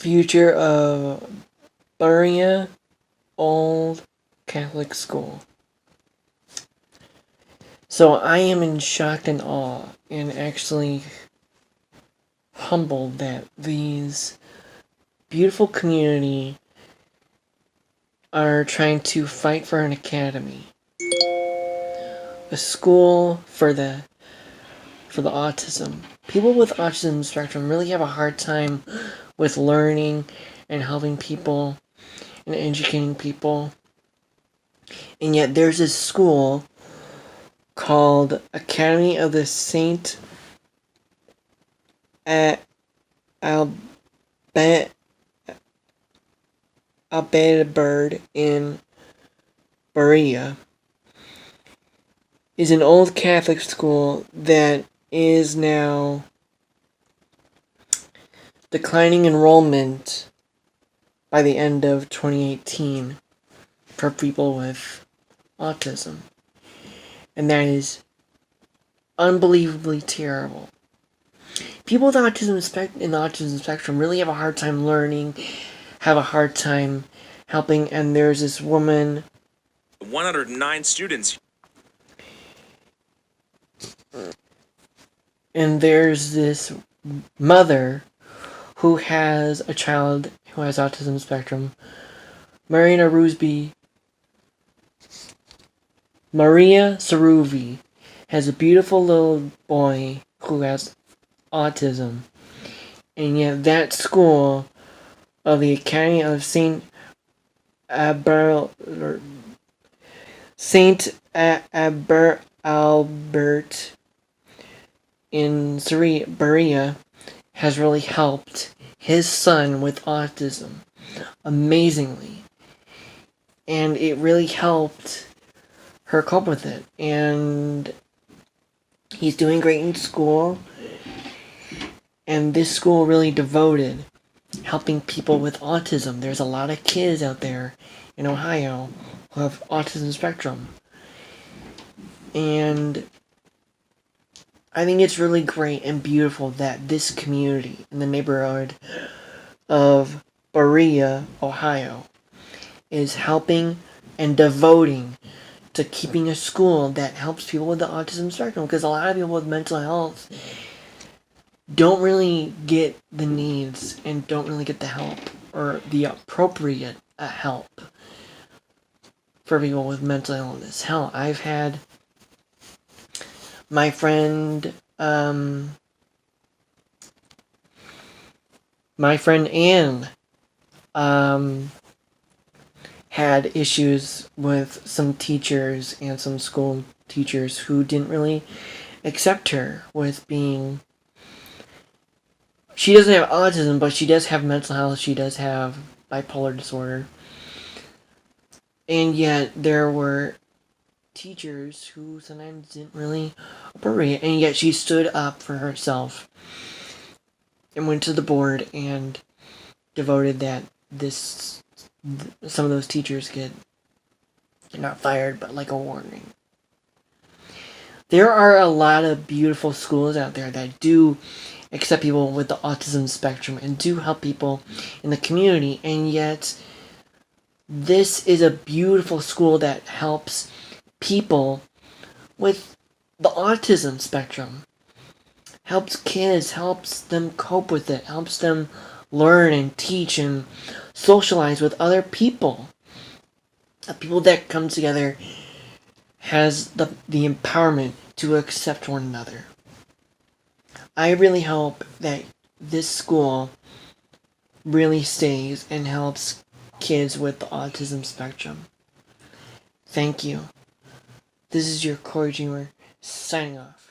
future of Bera Old Catholic School. So I am in shock and awe and actually humbled that these beautiful community are trying to fight for an academy. A school for the autism. People with autism spectrum really have a hard time with learning and helping people and educating people. And yet there's this school called Academy of the St. Adalbert in Bera. Is an old Catholic school that is now declining enrollment by the end of 2018 for people with autism. And that is unbelievably terrible. People with autism in the autism spectrum really have a hard time learning, have a hard time helping, and there's this woman... 109 students. And there's this mother who has a child who has autism spectrum. Maria Saruvi has a beautiful little boy who has autism. And yet that school of the Academy of St. Adalbert in Bera has really helped his son with autism amazingly. And it really helped her cope with it. And he's doing great in school. And this school really devoted helping people with autism. There's a lot of kids out there in Ohio who have autism spectrum. And I think it's really great and beautiful that this community in the neighborhood of Berea, Ohio, is helping and devoting to keeping a school that helps people with the autism spectrum. Because a lot of people with mental health don't really get the needs and don't really get the help or the appropriate help for people with mental illness. Hell, I've had my friend Anne had issues with some teachers and some school teachers who didn't really accept her with being... She doesn't have autism, but she does have mental health. She does have bipolar disorder. And yet there were teachers who sometimes didn't really appropriate, and yet she stood up for herself and went to the board and devoted that some of those teachers get not fired, but like a warning. There are a lot of beautiful schools out there that do accept people with the autism spectrum and do help people in the community, and yet this is a beautiful school that helps people with the autism spectrum. Helps kids, helps them cope with it, helps them learn and teach and socialize with other people. People that come together has the empowerment to accept one another. I really hope that this school really stays and helps kids with the autism spectrum. Thank you. This is your Corey Dreamer signing off.